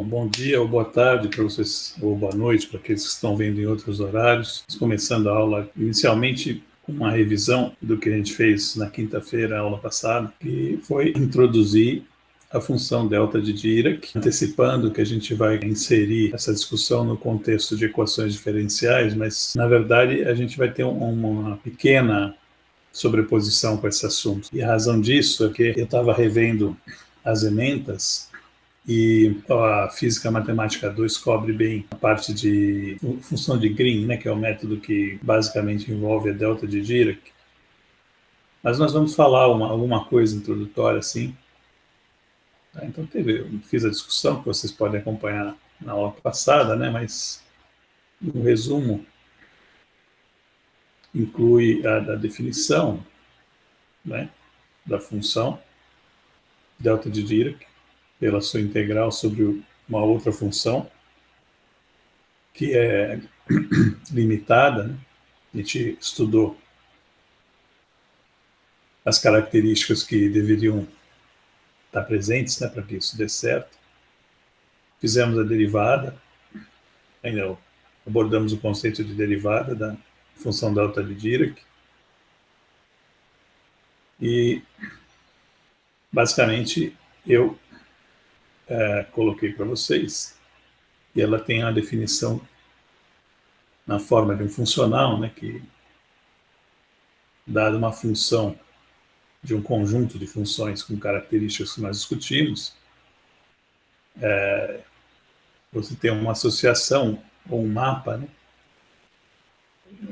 Bom dia ou boa tarde para vocês, ou boa noite para aqueles que estão vendo em outros horários. Começando a aula inicialmente com uma revisão do que a gente fez na quinta-feira, a aula passada, que foi introduzir a função delta de Dirac, antecipando que a gente vai inserir essa discussão no contexto de equações diferenciais, mas, na verdade, a gente vai ter uma pequena sobreposição com esse assunto. E a razão disso é que eu estava revendo as ementas e a Física Matemática 2 cobre bem a parte de função de Green, né, que é o método que basicamente envolve a delta de Dirac. Mas nós vamos falar alguma coisa introdutória assim. Tá? Então eu fiz a discussão que vocês podem acompanhar na aula passada, né, mas um resumo inclui a definição, né, da função delta de Dirac pela sua integral sobre uma outra função que é limitada, né? A gente estudou as características que deveriam estar presentes, né, para que isso dê certo. Fizemos a derivada, ainda abordamos o conceito de derivada da função delta de Dirac. E, basicamente, eu coloquei para vocês, e ela tem a definição na forma de um funcional, né, que, dada uma função de um conjunto de funções com características que nós discutimos, você tem uma associação ou um mapa, né,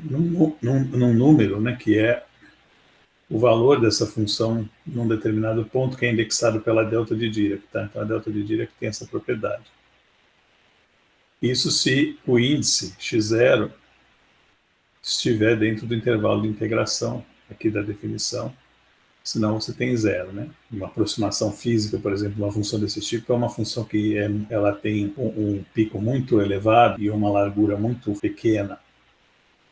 num número, né, que é o valor dessa função num determinado ponto que é indexado pela delta de Dirac. Tá? Então, a delta de Dirac tem essa propriedade. Isso se o índice x0 estiver dentro do intervalo de integração aqui da definição, senão você tem zero, né? Uma aproximação física, por exemplo, uma função desse tipo é uma função que ela tem um pico muito elevado e uma largura muito pequena.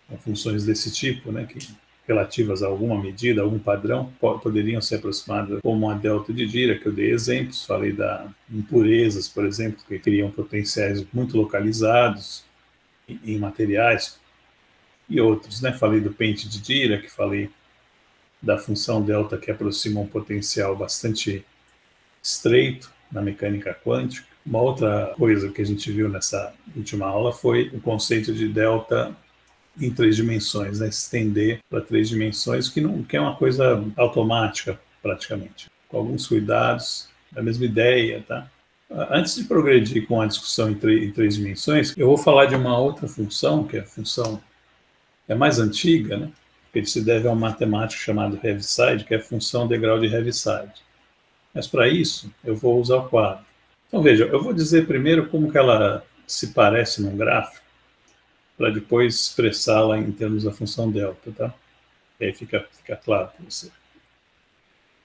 Então, funções desse tipo, né, que relativas a alguma medida, algum padrão, poderiam ser aproximadas como a delta de Dirac, que eu dei exemplos, falei da impurezas, por exemplo, que criam potenciais muito localizados em materiais, e outros, né? Falei do pente de Dirac, falei da função delta que aproxima um potencial bastante estreito na mecânica quântica. Uma outra coisa que a gente viu nessa última aula foi o conceito de delta em 3 dimensões, né? Estender para 3 dimensões, que é uma coisa automática, praticamente. Com alguns cuidados, a mesma ideia, tá? Antes de progredir com a discussão em 3 dimensões, eu vou falar de uma outra função, que é a função mais antiga, né? Que se deve a um matemático chamado Heaviside, que é a função degrau de Heaviside. Mas para isso, eu vou usar o quadro. Então veja, eu vou dizer primeiro como que ela se parece num gráfico, para depois expressá-la em termos da função delta, tá? E aí fica claro para você.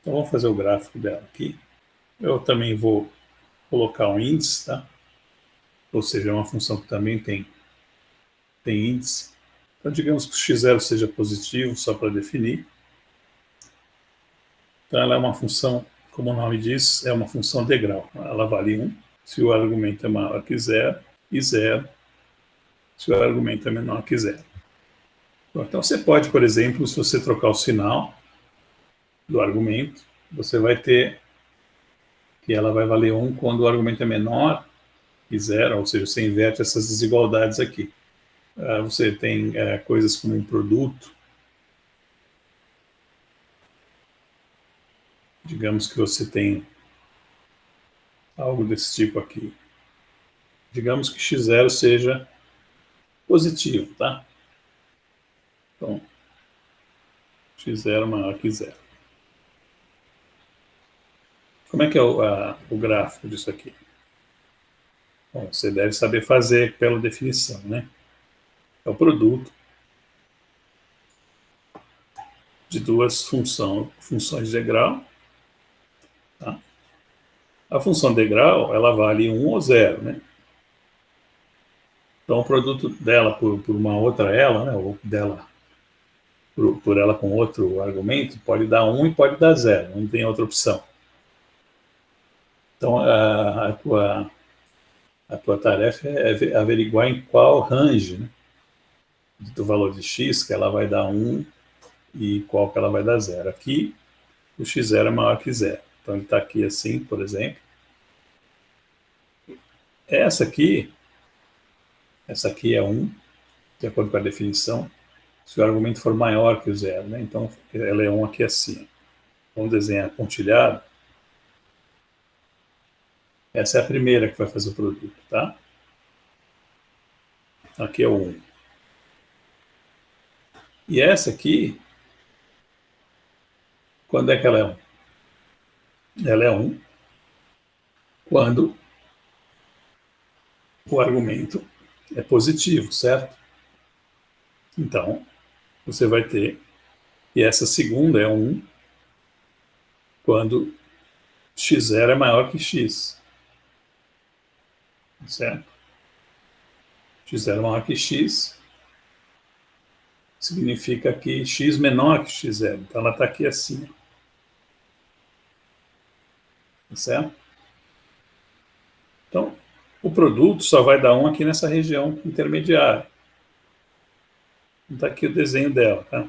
Então vamos fazer o gráfico dela aqui. Eu também vou colocar um índice, tá? Ou seja, é uma função que também tem índice. Então digamos que o x0 seja positivo, só para definir. Então ela é uma função, como o nome diz, é uma função degrau. Ela vale 1 se o argumento é maior que 0 e 0 se o argumento é menor que 0. Então você pode, por exemplo, se você trocar o sinal do argumento, você vai ter que ela vai valer 1 quando o argumento é menor que 0, ou seja, você inverte essas desigualdades aqui. Você tem coisas como um produto. Digamos que você tem algo desse tipo aqui. Digamos que x0 seja positivo, tá? Então, x0 maior que 0. Como é que é o gráfico disso aqui? Bom, você deve saber fazer pela definição, né? É o produto de duas funções de degrau. Tá? A função degrau, ela vale 1 ou 0, né? Então, o produto dela por uma outra ela, né, ou dela por ela com outro argumento, pode dar 1 e pode dar 0, não tem outra opção. Então, A tua tarefa é averiguar em qual range, né, do valor de x que ela vai dar 1 e qual que ela vai dar 0. Aqui, o x0 é maior que 0. Então, ele está aqui assim, por exemplo. Essa aqui é 1, de acordo com a definição, se o argumento for maior que o 0. Né? Então, ela é 1 aqui assim. Vamos desenhar pontilhado. Essa é a primeira que vai fazer o produto, tá? Aqui é o 1. E essa aqui, quando é que ela é 1? Ela é 1 quando o argumento é positivo, certo? Então, você vai ter, e essa segunda é 1 quando x0 é maior que x, certo? x0 é maior que x significa que x menor que x0. Então, ela está aqui assim, certo? Então, o produto só vai dar 1 aqui nessa região intermediária. Está aqui o desenho dela, tá?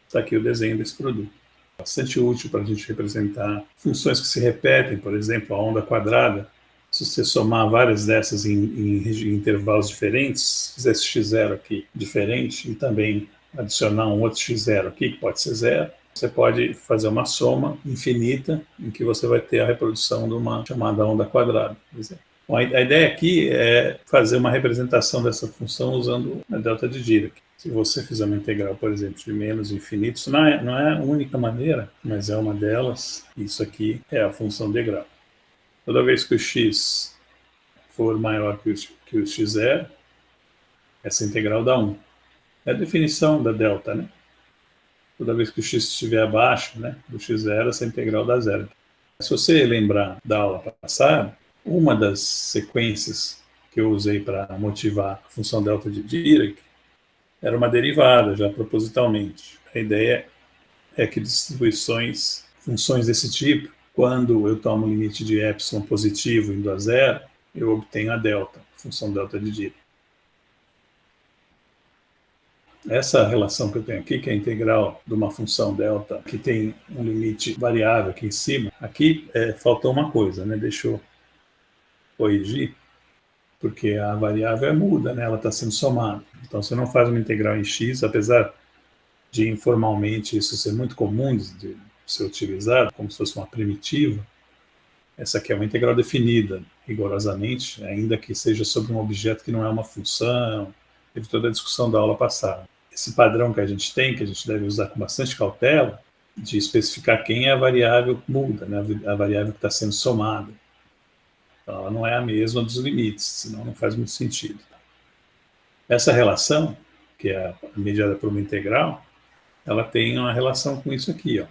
Está aqui o desenho desse produto. Bastante útil para a gente representar funções que se repetem, por exemplo, a onda quadrada. Se você somar várias dessas em intervalos diferentes, se fizesse x0 aqui diferente e também adicionar um outro x0 aqui, que pode ser 0, você pode fazer uma soma infinita em que você vai ter a reprodução de uma chamada onda quadrada, por exemplo. Bom, a ideia aqui é fazer uma representação dessa função usando a delta de Dirac. Se você fizer uma integral, por exemplo, de menos infinito, isso não é a única maneira, mas é uma delas. Isso aqui é a função de grau. Toda vez que o x for maior que o x0, essa integral dá 1. É a definição da delta, né? Toda vez que o x estiver abaixo, né, do x0, essa integral dá 0. Se você lembrar da aula passada, uma das sequências que eu usei para motivar a função delta de Dirac era uma derivada, já propositalmente. A ideia é que funções desse tipo, quando eu tomo o limite de epsilon positivo indo a 0, eu obtenho a delta, a função delta de Dirac. Essa relação que eu tenho aqui, que é a integral de uma função delta, que tem um limite variável aqui em cima, aqui faltou uma coisa, né? Deixa eu corrigir, porque a variável é muda, né? Ela está sendo somada. Então, você não faz uma integral em x, apesar de informalmente isso ser muito comum de ser utilizado, como se fosse uma primitiva. Essa aqui é uma integral definida rigorosamente, ainda que seja sobre um objeto que não é uma função. Teve toda a discussão da aula passada. Esse padrão que a gente tem, que a gente deve usar com bastante cautela, de especificar quem é a variável muda, né? A variável que está sendo somada. Então, ela não é a mesma dos limites, senão não faz muito sentido. Essa relação, que é mediada por uma integral, ela tem uma relação com isso aqui, ó.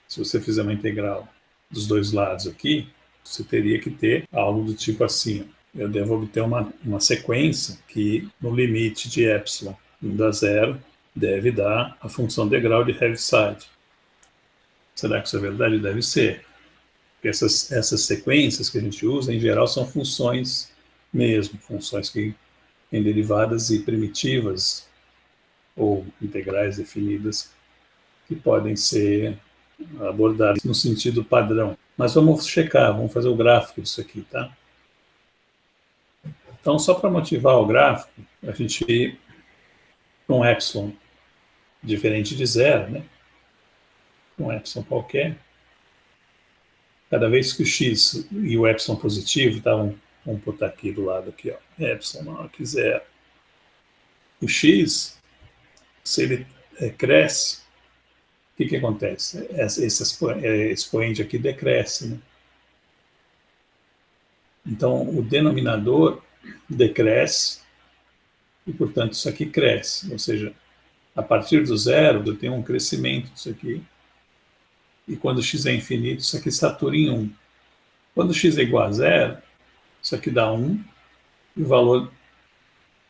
Se você fizer uma integral dos dois lados aqui, você teria que ter algo do tipo assim, ó. Eu devo obter uma sequência que, no limite de epsilon indo a 0, deve dar a função de grau de Heaviside. Será que isso é verdade? Deve ser. Porque essas sequências que a gente usa, em geral, são funções mesmo, funções que têm derivadas e primitivas, ou integrais definidas, que podem ser abordadas no sentido padrão. Mas vamos checar, vamos fazer o gráfico disso aqui, tá? Então, só para motivar o gráfico, a gente, com epsilon diferente de 0, né? Com epsilon qualquer, cada vez que o x e o epsilon positivo estavam, vamos botar aqui do lado aqui, ó, epsilon maior que 0. O x, se ele cresce, o que acontece? Esse expoente aqui decresce, né? Então, o denominador decresce e, portanto, isso aqui cresce. Ou seja, a partir do 0, eu tenho um crescimento disso aqui. E quando x é infinito, isso aqui satura em 1. Quando x é igual a 0, isso aqui dá 1 e o valor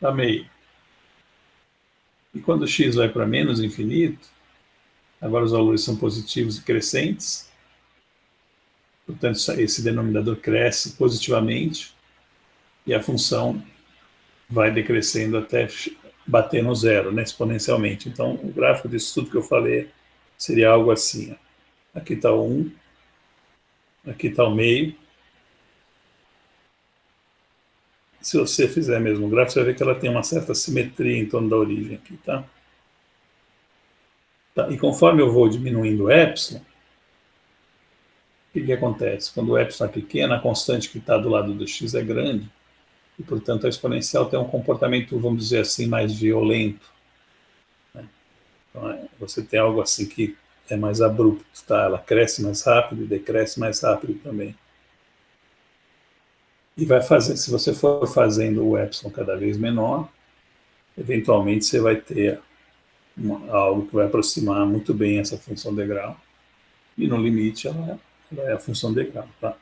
dá meio. E quando x vai para menos infinito, agora os valores são positivos e crescentes, portanto, esse denominador cresce positivamente, e a função vai decrescendo até bater no zero, né, exponencialmente. Então, o gráfico disso tudo que eu falei seria algo assim. Ó. Aqui está o 1, aqui está o meio. Se você fizer mesmo o gráfico, você vai ver que ela tem uma certa simetria em torno da origem aqui, tá? E conforme eu vou diminuindo o epsilon, o que acontece? Quando o epsilon é pequeno, a constante que está do lado do x é grande, e, portanto, a exponencial tem um comportamento, vamos dizer assim, mais violento. Né? Então, você tem algo assim que é mais abrupto, tá? Ela cresce mais rápido e decresce mais rápido também. E vai fazer, se você for fazendo o epsilon cada vez menor, eventualmente você vai ter algo que vai aproximar muito bem essa função degrau, e no limite ela é a função degrau. Tá?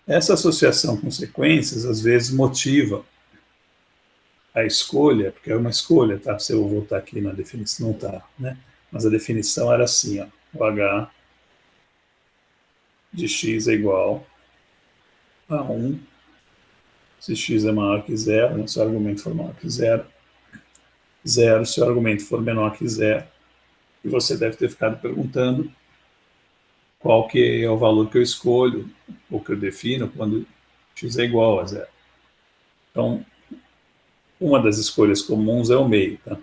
Essa associação com sequências, às vezes, motiva a escolha, porque é uma escolha, tá? Se eu voltar aqui na definição, não tá, né? Mas a definição era assim, ó, o h de x é igual a 1, se x é maior que zero, né? Se o argumento for maior que zero, zero se o argumento for menor que zero, e você deve ter ficado perguntando qual que é o valor que eu escolho, ou que eu defino, quando x é igual a zero. Então, uma das escolhas comuns é o meio, tá?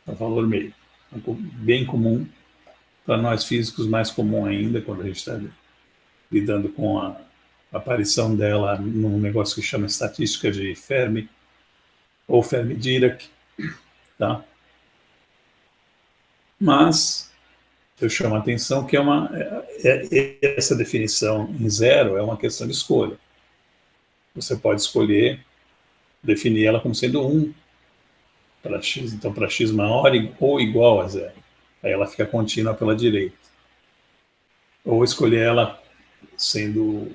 É o valor meio. É bem comum, para nós físicos mais comum ainda, quando a gente está lidando com a aparição dela num negócio que chama estatística de Fermi, ou Fermi-Dirac, tá? Mas eu chamo a atenção que essa definição em zero é uma questão de escolha. Você pode escolher definir ela como sendo 1 para x, então para x maior ou igual a zero. Aí ela fica contínua pela direita. Ou escolher ela sendo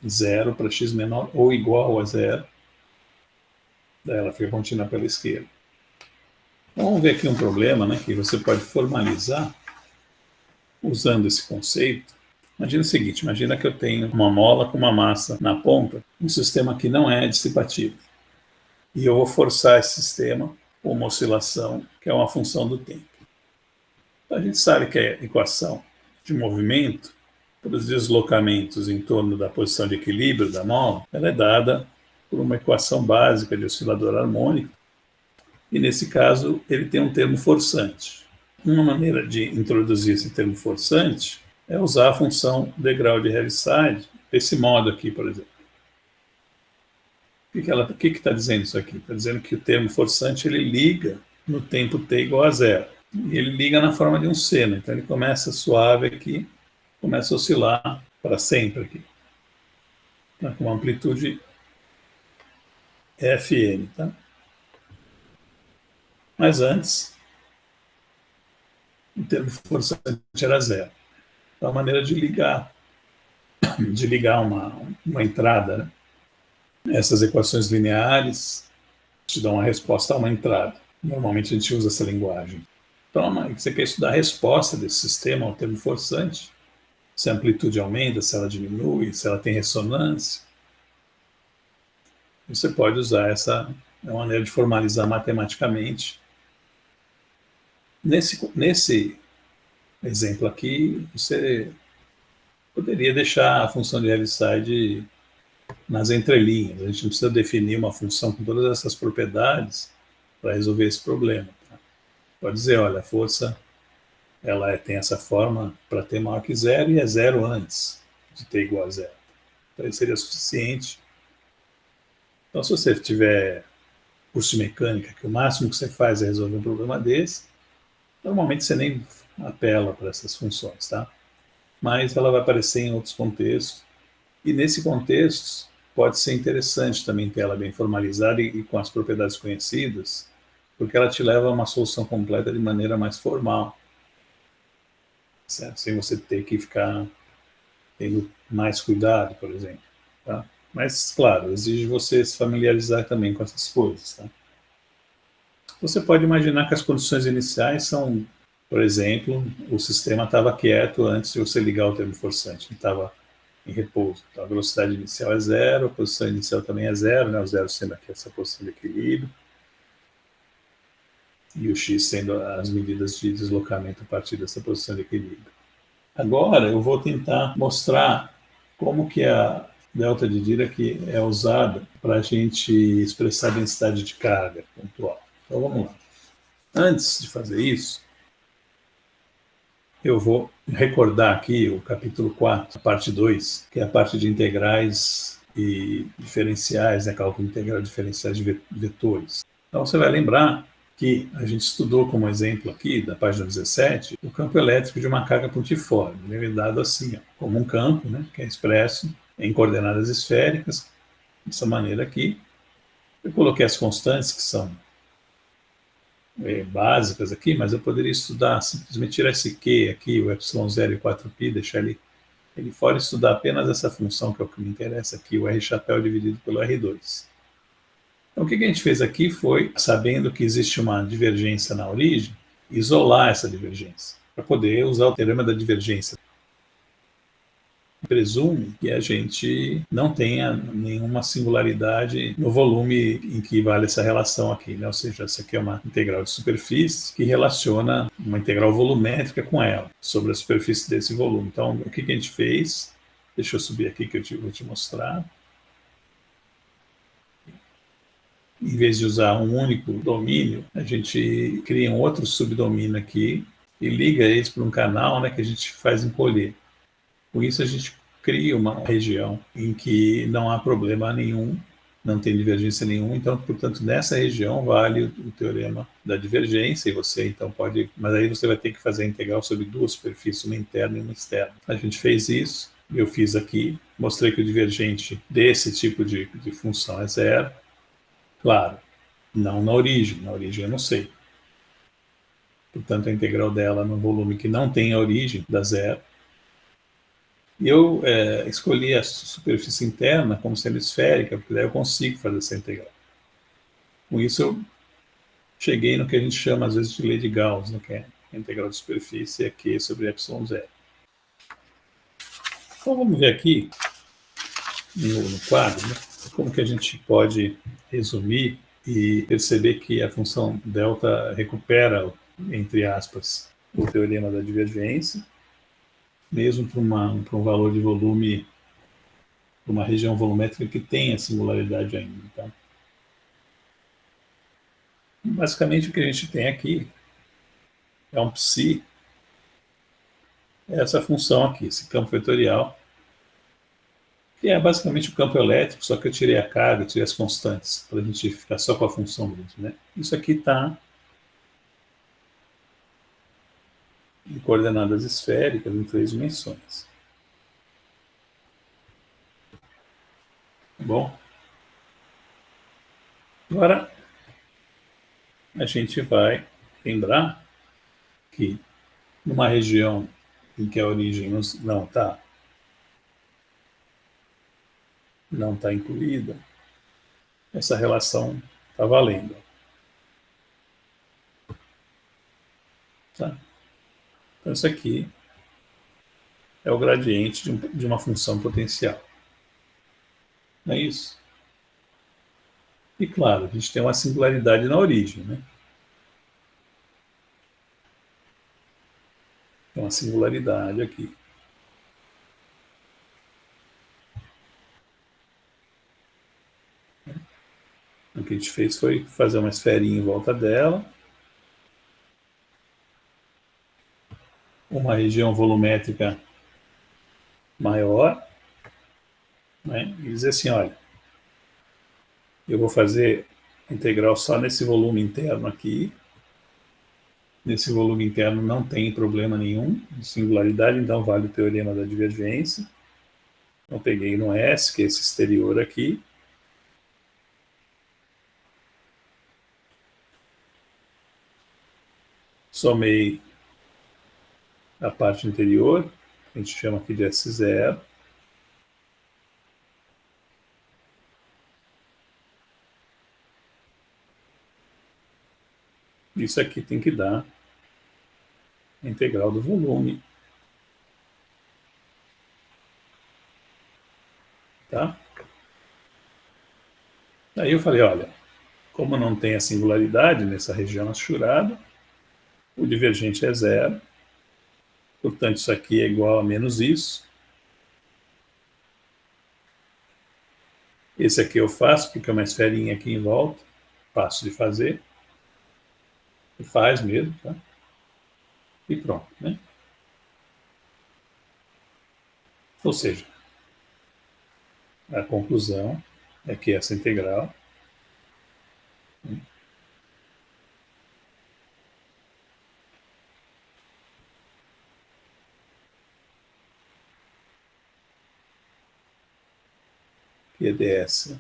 zero para x menor ou igual a zero. Daí ela fica contínua pela esquerda. Então, vamos ver aqui um problema, né, que você pode formalizar usando esse conceito. Imagina o seguinte, imagina que eu tenho uma mola com uma massa na ponta, um sistema que não é dissipativo. E eu vou forçar esse sistema com uma oscilação, que é uma função do tempo. Então, a gente sabe que a equação de movimento, para os deslocamentos em torno da posição de equilíbrio da mola, ela é dada por uma equação básica de oscilador harmônico, e nesse caso ele tem um termo forçante. Uma maneira de introduzir esse termo forçante é usar a função degrau de Heaviside, desse modo aqui, por exemplo. O que está dizendo isso aqui? Está dizendo que o termo forçante ele liga no tempo t igual a zero. E ele liga na forma de um seno. Então ele começa suave aqui, começa a oscilar para sempre aqui. Tá? Com uma amplitude Fn. Tá? Mas antes, o termo forçante era zero. Então a maneira de ligar uma entrada, né? Essas equações lineares te dão uma resposta a uma entrada. Normalmente a gente usa essa linguagem. Então, você quer estudar a resposta desse sistema ao termo forçante, se a amplitude aumenta, se ela diminui, se ela tem ressonância. Você pode usar essa maneira de formalizar matematicamente. Nesse exemplo aqui, você poderia deixar a função de Heaviside nas entrelinhas. A gente não precisa definir uma função com todas essas propriedades para resolver esse problema. Tá? Pode dizer, olha, a força ela tem essa forma para t maior que zero e é zero antes de t igual a zero. Então isso seria suficiente. Então se você tiver curso de mecânica, que o máximo que você faz é resolver um problema desse, normalmente você nem apela para essas funções, tá? Mas ela vai aparecer em outros contextos, e nesse contexto pode ser interessante também ter ela bem formalizada e com as propriedades conhecidas, porque ela te leva a uma solução completa de maneira mais formal, certo? Sem você ter que ficar tendo mais cuidado, por exemplo. Tá? Mas, claro, exige você se familiarizar também com essas coisas. Tá? Você pode imaginar que as condições iniciais são, por exemplo, o sistema estava quieto antes de você ligar o termo forçante. Ele estava em repouso. Então, a velocidade inicial é zero, a posição inicial também é zero, né? O zero sendo aqui essa posição de equilíbrio, e o x sendo as medidas de deslocamento a partir dessa posição de equilíbrio. Agora, eu vou tentar mostrar como que a delta de Dirac é usada para a gente expressar a densidade de carga pontual. Então, vamos lá. Antes de fazer isso, eu vou recordar aqui o capítulo 4, a parte 2, que é a parte de integrais e diferenciais, né, cálculo integral de diferenciais de vetores. Então, você vai lembrar que a gente estudou como exemplo aqui, da página 17, o campo elétrico de uma carga pontiforme. Ele é dado assim, ó, como um campo, né, que é expresso em coordenadas esféricas, dessa maneira aqui. Eu coloquei as constantes, que são básicas aqui, mas eu poderia estudar, simplesmente tirar esse Q aqui, o ε0 e 4π, deixar ele fora e estudar apenas essa função, que é o que me interessa aqui, o R chapéu dividido pelo R2. Então, o que a gente fez aqui foi, sabendo que existe uma divergência na origem, isolar essa divergência, para poder usar o teorema da divergência. Presume que a gente não tenha nenhuma singularidade no volume em que vale essa relação aqui, né? Ou seja, essa aqui é uma integral de superfície que relaciona uma integral volumétrica com ela, sobre a superfície desse volume. Então, o que a gente fez? Deixa eu subir aqui que eu vou te mostrar. Em vez de usar um único domínio, a gente cria um outro subdomínio aqui e liga eles para um canal, né, que a gente faz encolher. Com isso, a gente cria uma região em que não há problema nenhum, não tem divergência nenhuma, então, portanto, nessa região vale o teorema da divergência, e você então pode, mas aí você vai ter que fazer a integral sobre duas superfícies, uma interna e uma externa. A gente fez isso, eu fiz aqui, mostrei que o divergente desse tipo de função é zero, claro, não na origem eu não sei. Portanto, a integral dela no volume que não tem a origem dá zero. E eu escolhi a superfície interna como sendo esférica, porque daí eu consigo fazer essa integral. Com isso, eu cheguei no que a gente chama, às vezes, de lei de Gauss, né, que é a integral de superfície é Q sobre ε0. Então, vamos ver aqui, no quadro, né, como que a gente pode resumir e perceber que a função delta recupera, entre aspas, o teorema da divergência, mesmo para um valor de volume, uma região volumétrica que tem a singularidade ainda. Tá? Basicamente, o que a gente tem aqui é um psi, é essa função aqui, esse campo vetorial, que é basicamente o campo elétrico, só que eu tirei a carga, tirei as constantes, para a gente ficar só com a função mesmo. Né? Isso aqui está em coordenadas esféricas em 3 dimensões. Tá bom? Agora, a gente vai lembrar que numa região em que a origem não tá incluída, essa relação está valendo. Tá? Então, isso aqui é o gradiente de uma função potencial. Não é isso? E claro, a gente tem uma singularidade na origem, né? Tem uma singularidade aqui. O que a gente fez foi fazer uma esferinha em volta dela, uma região volumétrica maior, né? E dizer assim, olha, eu vou fazer integral só nesse volume interno aqui. Nesse volume interno não tem problema nenhum de singularidade, então vale o teorema da divergência. Então peguei no S, que é esse exterior aqui. Somei a parte interior, a gente chama aqui de S0. Isso aqui tem que dar a integral do volume tá? Aí eu falei, olha, como não tem a singularidade nessa região assurada, o divergente é zero, portanto isso aqui é igual a menos isso. Esse aqui eu faço porque é uma esferinha aqui em volta, fácil de fazer, e faz mesmo, tá? E pronto, né? Ou seja, a conclusão é que essa integral que é ds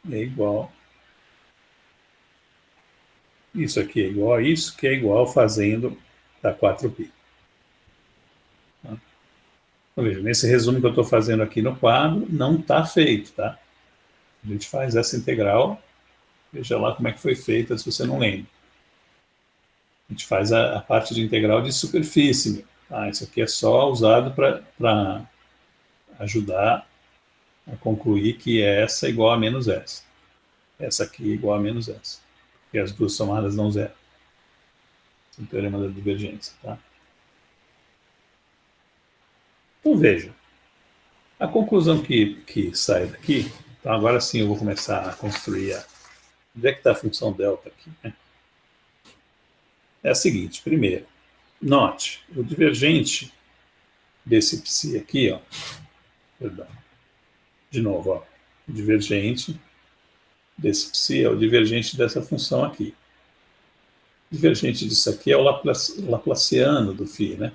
é igual, isso aqui é igual a isso, que é igual fazendo da 4π. Tá? Então, veja, nesse resumo que eu estou fazendo aqui no quadro, não está feito, tá? A gente faz essa integral, veja lá como é que foi feita, se você não lembra. A gente faz a parte de integral de superfície. Tá? Isso aqui é só usado para ajudar a concluir que essa é igual a menos essa. Essa aqui é igual a menos essa. E as duas somadas dão zero. Esse é o teorema da divergência. Tá? Então veja, a conclusão que sai daqui, então agora sim eu vou começar a construir onde é que está a função delta aqui, né? É a seguinte, primeiro, note, o divergente desse psi aqui, ó, perdão, de novo, ó, o divergente desse psi é o divergente dessa função aqui. O divergente disso aqui é o laplaciano do φ, né?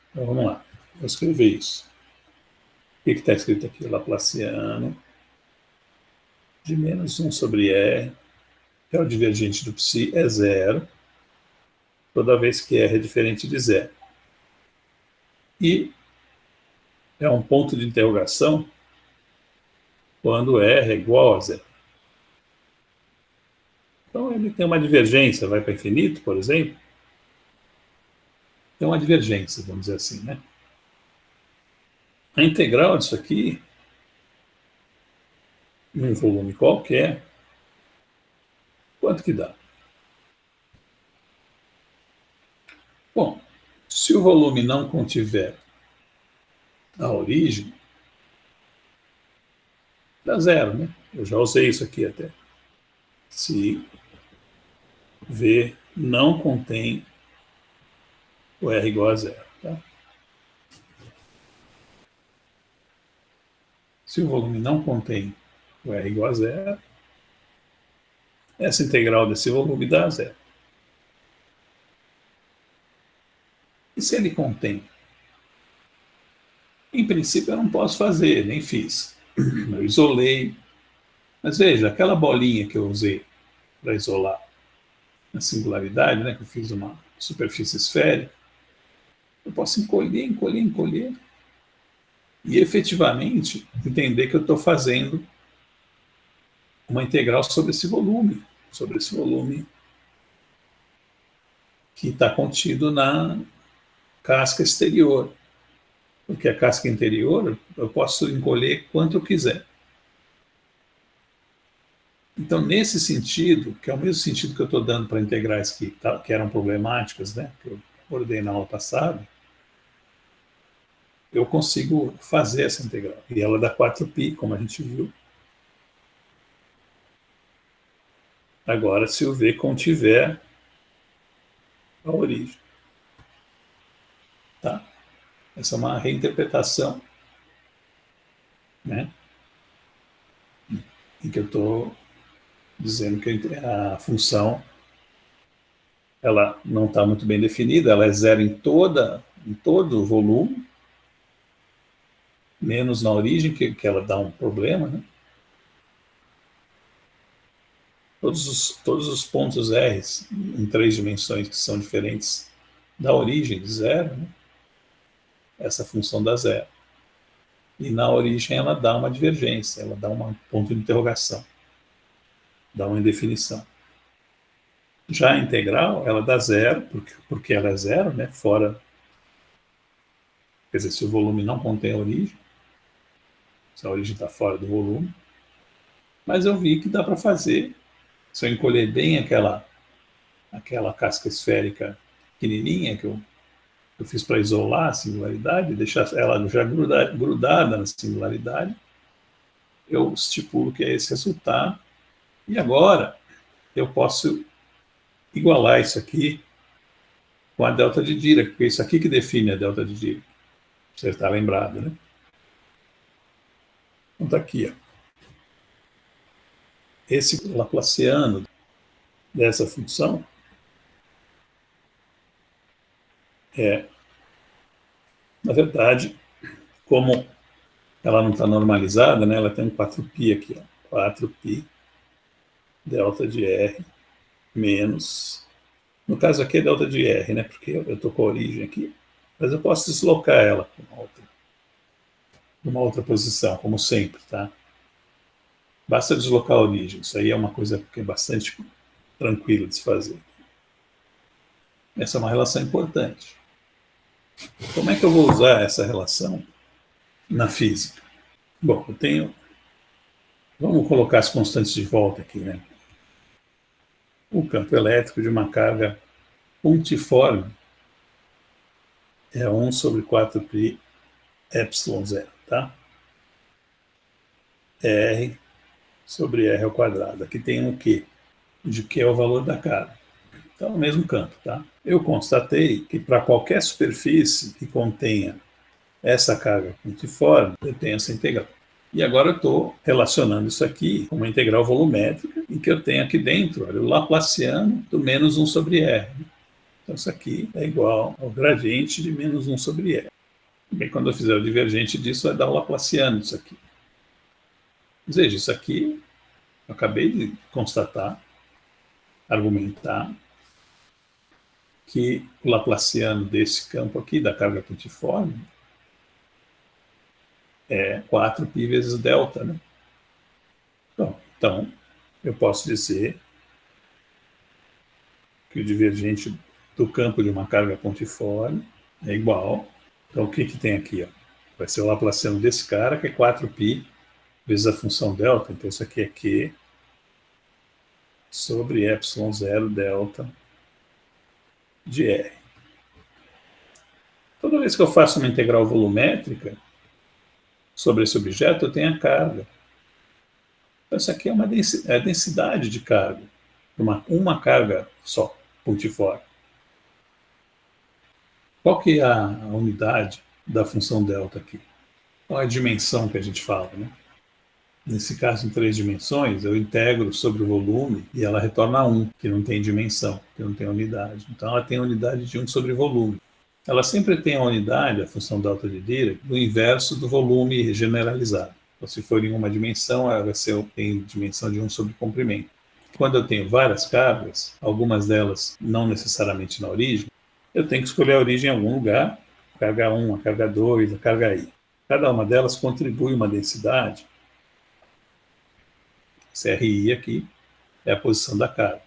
Então vamos lá, vou escrever isso. O que está escrito aqui? Laplaciano de menos 1 sobre R, que é o divergente do psi, é zero, toda vez que R é diferente de zero. E é um ponto de interrogação quando R é igual a zero. Então ele tem uma divergência, vai para infinito, por exemplo. Tem uma divergência, vamos dizer assim, né? A integral disso aqui, em um volume qualquer, quanto que dá? Bom, se o volume não contiver a origem, dá zero, né? Eu já usei isso aqui até. Se V não contém o R igual a zero. Tá? Se o volume não contém o R igual a zero, essa integral desse volume dá zero. E se ele contém? Em princípio eu não posso fazer, nem fiz. Eu isolei. Mas veja, aquela bolinha que eu usei para isolar a singularidade, né, que eu fiz uma superfície esférica, eu posso encolher, encolher, encolher, e efetivamente entender que eu estou fazendo uma integral sobre esse volume que está contido na casca exterior. Porque a casca interior eu posso encolher quanto eu quiser. Então, nesse sentido, que é o mesmo sentido que eu estou dando para integrais que eram problemáticas, né, que eu abordei na aula passada, eu consigo fazer essa integral. E ela dá 4π, como a gente viu. Agora, se o V contiver a origem. Tá? Essa é uma reinterpretação, né, em que eu estou dizendo que a função ela não está muito bem definida, ela é zero em todo o volume, menos na origem, que ela dá um problema, né? Todos os pontos R em 3 dimensões que são diferentes da origem de zero, né? Essa função dá zero. E na origem ela dá uma divergência, ela dá um ponto de interrogação, dá uma indefinição. Já a integral, ela dá zero, porque ela é zero, né? Fora, quer dizer, se o volume não contém a origem, se a origem está fora do volume, mas eu vi que dá para fazer, se eu encolher bem aquela casca esférica pequenininha que eu fiz para isolar a singularidade, deixar ela já grudada na singularidade, eu estipulo que é esse resultado, e agora eu posso igualar isso aqui com a delta de Dirac, porque é isso aqui que define a delta de Dirac. Você está lembrado, né? Então está aqui, ó. Esse laplaciano dessa função é, na verdade, como ela não está normalizada, né? Ela tem um 4π aqui, ó. 4π delta de R menos... No caso aqui é delta de R, né? Porque eu estou com a origem aqui. Mas eu posso deslocar ela para uma outra posição, como sempre, tá? Basta deslocar a origem. Isso aí é uma coisa que é bastante tranquilo de se fazer. Essa é uma relação importante. Como é que eu vou usar essa relação na física? Bom, eu tenho... Vamos colocar as constantes de volta aqui, né? O campo elétrico de uma carga pontiforme é 1 sobre 4π epsilon zero, tá? R sobre R ao quadrado. Aqui tem um Q, de Q é o valor da carga. Então, é o mesmo campo, tá? Eu constatei que para qualquer superfície que contenha essa carga pontiforme, eu tenho essa integral. E agora eu estou relacionando isso aqui com uma integral volumétrica, em que eu tenho aqui dentro, olha, o laplaciano do menos 1 sobre R. Então, isso aqui é igual ao gradiente de menos 1 sobre R. Bem, quando eu fizer o divergente disso, vai dar o laplaciano disso aqui. Veja, isso aqui, eu acabei de constatar, argumentar, que o laplaciano desse campo aqui, da carga pontiforme, é 4π vezes delta, né? Então, eu posso dizer que o divergente do campo de uma carga pontiforme é igual. Então, o que tem aqui? Ó? Vai ser o laplaciano desse cara, que é 4π vezes a função delta. Então, isso aqui é Q sobre epsilon zero delta de R. Toda vez que eu faço uma integral volumétrica sobre esse objeto, eu tenho a carga. Então, isso aqui é a densidade de carga, uma carga só, pontiforme. Qual que é a unidade da função delta aqui? Qual é a dimensão que a gente fala, né? Nesse caso, em 3 dimensões, eu integro sobre o volume e ela retorna 1, que não tem dimensão, que não tem unidade. Então, ela tem a unidade de 1 sobre volume. Ela sempre tem a unidade, a função delta de Dirac, do inverso do volume generalizado. Então, se for em uma dimensão, ela tem dimensão de 1 sobre comprimento. Quando eu tenho várias cargas, algumas delas não necessariamente na origem, eu tenho que escolher a origem em algum lugar, a carga 1, a carga 2, a carga I. Cada uma delas contribui uma densidade. Esse RI aqui é a posição da carga.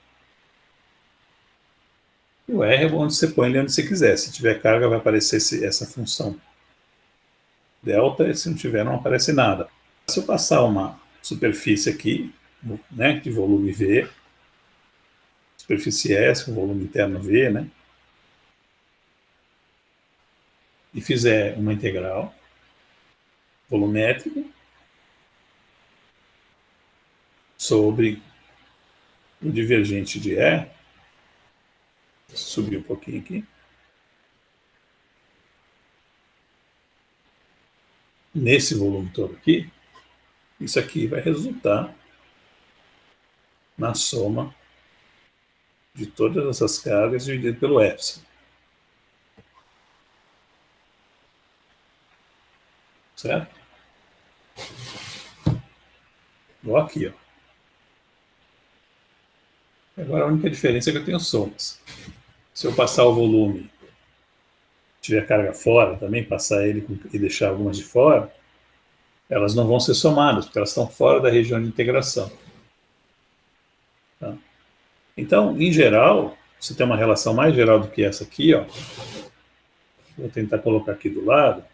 E o R é onde você põe ele onde você quiser. Se tiver carga, vai aparecer essa função delta, e se não tiver, não aparece nada. Se eu passar uma superfície aqui, né, de volume V, superfície S, com volume interno V, né, e fizer uma integral volumétrica sobre o divergente de E, subir um pouquinho aqui, nesse volume todo aqui, isso aqui vai resultar na soma de todas essas cargas dividido pelo epsilon. Certo? Igual aqui, ó. Agora a única diferença é que eu tenho somas. Se eu passar o volume, tiver carga fora também, passar ele e deixar algumas de fora, elas não vão ser somadas, porque elas estão fora da região de integração. Tá? Então, em geral, você tem uma relação mais geral do que essa aqui, ó. Vou tentar colocar aqui do lado,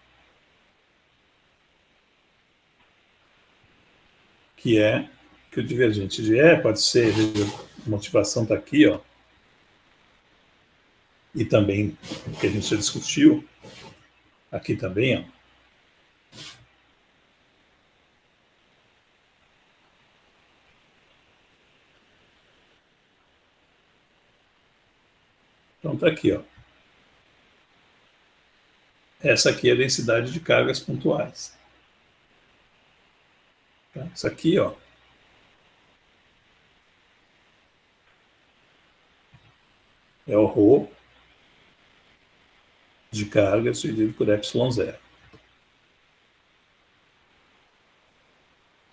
que é que o divergente de E pode ser, a motivação está aqui, ó, e também o que a gente já discutiu, aqui também, ó. Então está aqui, ó. Essa aqui é a densidade de cargas pontuais. Tá? Isso aqui, ó, é o ρ de cargas dividido por ε0.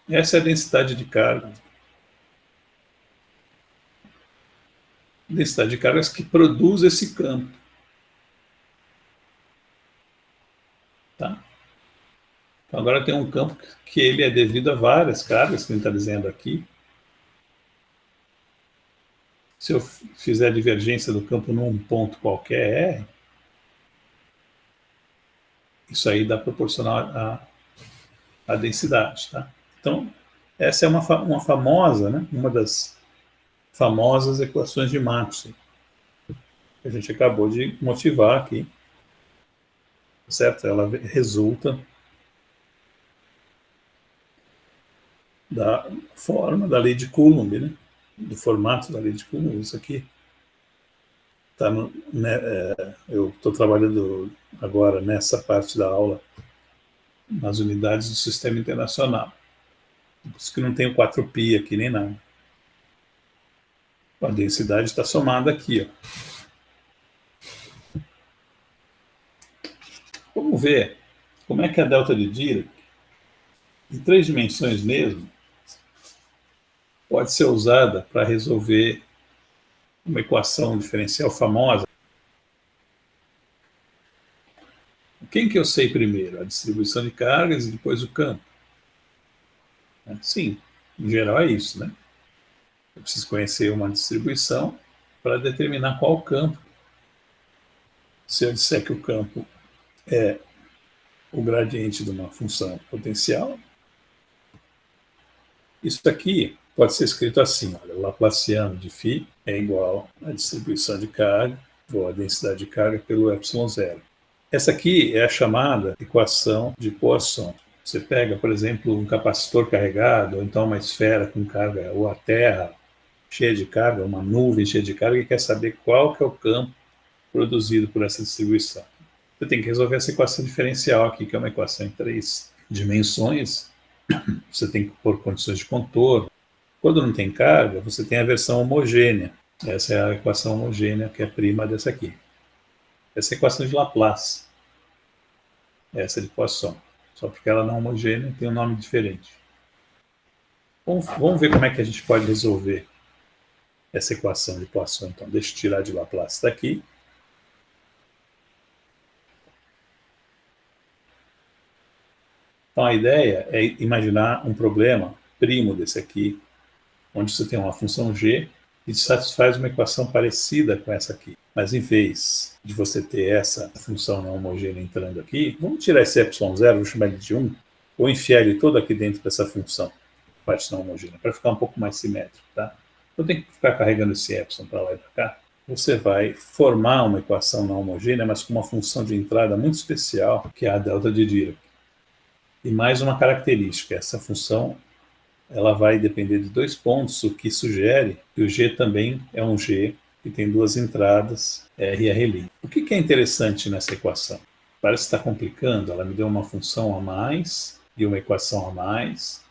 Essa é a densidade de cargas. Densidade de cargas que produz esse campo. Tá? Então agora tem um campo que ele é devido a várias cargas, que ele está dizendo aqui. Se eu fizer a divergência do campo num ponto qualquer R, isso aí dá proporcional à densidade. Tá? Então, essa é uma famosa, né? Uma das famosas equações de Maxwell, que a gente acabou de motivar aqui, certo? Ela resulta da forma da lei de Coulomb, né? Do formato da lei de Coulomb. Isso aqui tá no, né, eu estou trabalhando agora nessa parte da aula nas unidades do sistema internacional. Por isso que não tem o 4π aqui nem nada. A densidade está somada aqui, ó. Vamos ver como é que a delta de Dirac, em 3 dimensões mesmo, pode ser usada para resolver uma equação diferencial famosa. Quem que eu sei primeiro? A distribuição de cargas e depois o campo. Sim, em geral é isso, né? Eu preciso conhecer uma distribuição para determinar qual campo. Se eu disser que o campo é o gradiente de uma função potencial, isso aqui pode ser escrito assim, olha, o Laplaciano de φ é igual à distribuição de carga, ou a densidade de carga pelo ε0. Essa aqui é a chamada equação de Poisson. Você pega, por exemplo, um capacitor carregado, ou então uma esfera com carga, ou a Terra cheia de carga, uma nuvem cheia de carga, e quer saber qual que é o campo produzido por essa distribuição. Você tem que resolver essa equação diferencial aqui, que é uma equação em 3 dimensões. Você tem que pôr condições de contorno. Quando não tem carga, você tem a versão homogênea. Essa é a equação homogênea, que é prima dessa aqui. Essa é a equação de Laplace. Essa é de Poisson. Só porque ela não é homogênea, tem um nome diferente. Vamos ver como é que a gente pode resolver essa equação de Poisson. Então, deixa eu tirar de Laplace daqui. Então, a ideia é imaginar um problema primo desse aqui, onde você tem uma função g e satisfaz uma equação parecida com essa aqui. Mas em vez de você ter essa função não homogênea entrando aqui, vamos tirar esse ε0, vou chamar ele de 1, ou enfiar ele todo aqui dentro dessa função, parte não homogênea, para ficar um pouco mais simétrico. Tá? Eu tenho que ficar carregando esse ε para lá e para cá. Você vai formar uma equação não homogênea, mas com uma função de entrada muito especial, que é a delta de Dirac. E mais uma característica, essa função ela vai depender de 2 pontos, o que sugere que o G também é um G que tem 2 entradas, R e R'. O que é interessante nessa equação? Parece estar complicando, ela me deu uma função a mais e uma equação a mais.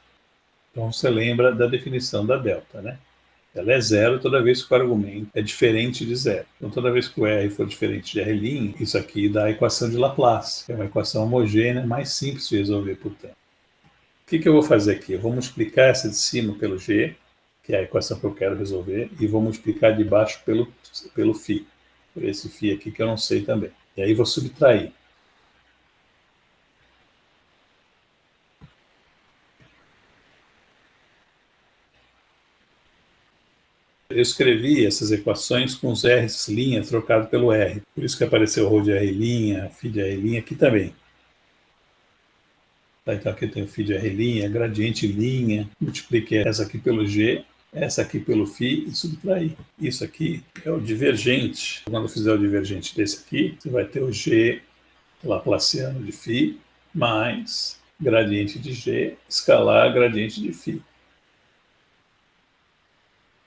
Então você lembra da definição da delta, né? Ela é zero toda vez que o argumento é diferente de zero. Então toda vez que o R for diferente de R', isso aqui dá a equação de Laplace, que é uma equação homogênea, mais simples de resolver, portanto. O que eu vou fazer aqui? Eu vou multiplicar essa de cima pelo G, que é a equação que eu quero resolver, e vou multiplicar de baixo pelo φ, por esse φ aqui que eu não sei também. E aí vou subtrair. eu escrevi essas equações com os R's' trocado pelo R. Por isso que apareceu ρ de R', φ de R' aqui também. Tá, então aqui tem o φ de R', gradiente linha, multipliquei essa aqui pelo G, essa aqui pelo φ e subtrair. Isso aqui é o divergente. Quando eu fizer o divergente desse aqui, você vai ter o G laplaciano de φ mais gradiente de G escalar gradiente de φ.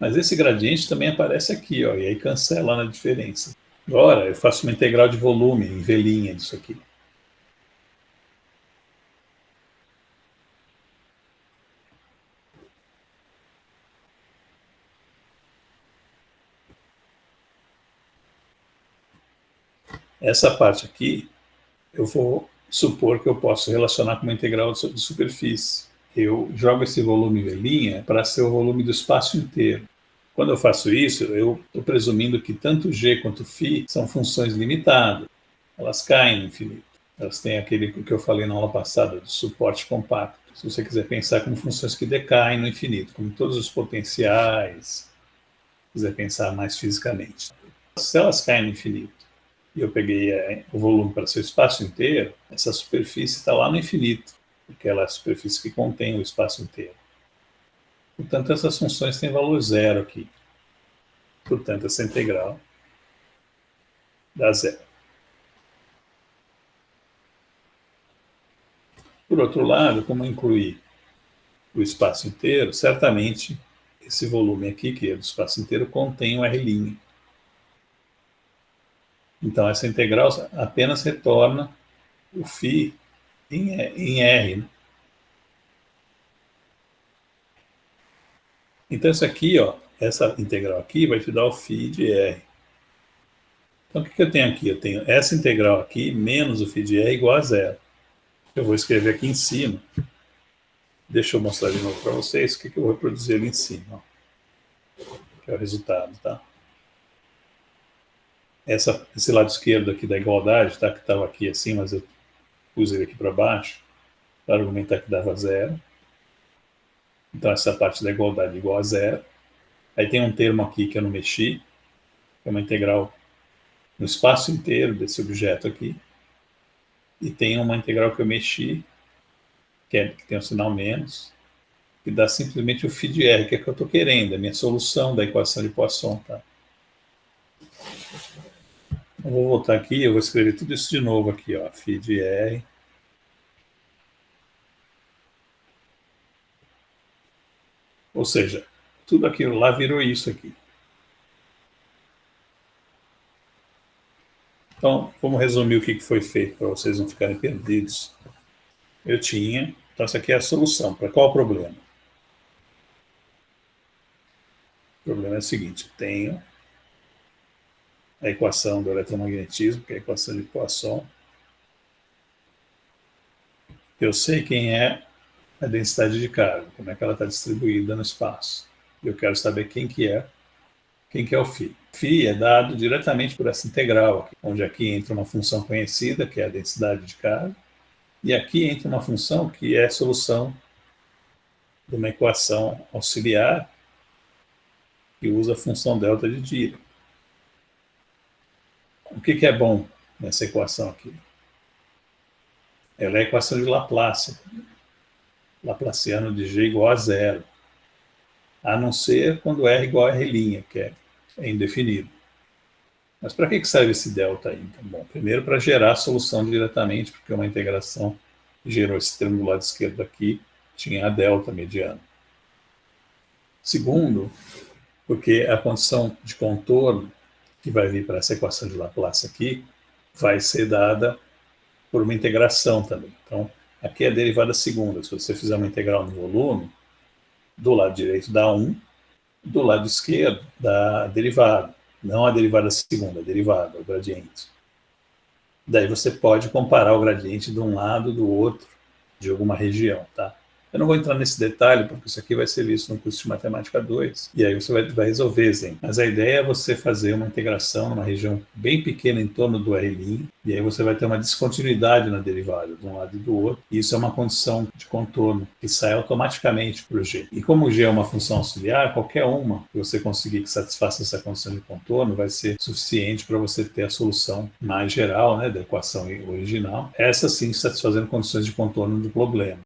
Mas esse gradiente também aparece aqui, ó, e aí cancela na diferença. Agora eu faço uma integral de volume em V' disso aqui. Essa parte aqui, eu vou supor que eu posso relacionar com uma integral de superfície. Eu jogo esse volume em V' para ser o volume do espaço inteiro. Quando eu faço isso, eu estou presumindo que tanto G quanto φ são funções limitadas. Elas caem no infinito. Elas têm aquele que eu falei na aula passada, do suporte compacto. Se você quiser pensar como funções que decaem no infinito, como todos os potenciais, se quiser pensar mais fisicamente. Se elas caem no infinito, e eu peguei o volume para ser o espaço inteiro, essa superfície está lá no infinito, porque ela é a superfície que contém o espaço inteiro. Portanto, essas funções têm valor zero aqui. Portanto, essa integral dá zero. Por outro lado, como incluir o espaço inteiro, certamente esse volume aqui, que é do espaço inteiro, contém um R'. Então, essa integral apenas retorna o φ em R. Né? Então, isso aqui, ó, essa integral aqui vai te dar o φ de R. Então, o que eu tenho aqui? Eu tenho essa integral aqui menos o φ de R igual a zero. Eu vou escrever aqui em cima. Deixa eu mostrar de novo para vocês o que eu vou reproduzir ali em cima. Ó, que é o resultado, tá? Esse lado esquerdo aqui da igualdade, tá? Que estava aqui assim, mas eu pus ele aqui para baixo, para argumentar que dava zero. Então, essa parte da igualdade igual a zero. Aí tem um termo aqui que eu não mexi, que é uma integral no espaço inteiro desse objeto aqui. E tem uma integral que eu mexi, que tem um sinal menos, que dá simplesmente o φ de R, que é o que eu estou querendo, a minha solução da equação de Poisson. Tá? Eu vou voltar aqui, eu vou escrever tudo isso de novo aqui, ó, φ de R. Ou seja, tudo aquilo lá virou isso aqui. Então, vamos resumir o que foi feito para vocês não ficarem perdidos. Então essa aqui é a solução. Para qual o problema? O problema é o seguinte, eu tenho a equação do eletromagnetismo, que é a equação de Poisson. Eu sei quem é a densidade de carga, como é que ela está distribuída no espaço. Eu quero saber quem que é o φ. Φ é dado diretamente por essa integral, aqui, onde aqui entra uma função conhecida, que é a densidade de carga, e aqui entra uma função que é a solução de uma equação auxiliar que usa a função delta de Dirac. O que é bom nessa equação aqui? Ela é a equação de Laplace, laplaciano de G igual a zero, a não ser quando R igual a R', que é indefinido. Mas para que serve esse delta aí? Então, bom, primeiro para gerar a solução diretamente, porque uma integração gerou esse termo do lado esquerdo aqui, tinha a delta mediana. Segundo, porque a condição de contorno que vai vir para essa equação de Laplace aqui vai ser dada por uma integração também. Então, aqui é a derivada segunda. Se você fizer uma integral no volume, do lado direito dá 1, do lado esquerdo dá a derivada. Não a derivada segunda, a derivada, o gradiente. Daí você pode comparar o gradiente de um lado do outro, de alguma região, tá? Eu não vou entrar nesse detalhe, porque isso aqui vai ser visto no curso de Matemática 2, e aí você vai resolver, Zen. Mas a ideia é você fazer uma integração numa região bem pequena em torno do R', e aí você vai ter uma descontinuidade na derivada, de um lado e do outro, e isso é uma condição de contorno que sai automaticamente para o G. E como o G é uma função auxiliar, qualquer uma que você conseguir que satisfaça essa condição de contorno vai ser suficiente para você ter a solução mais geral, né, da equação original, essa sim satisfazendo condições de contorno do problema.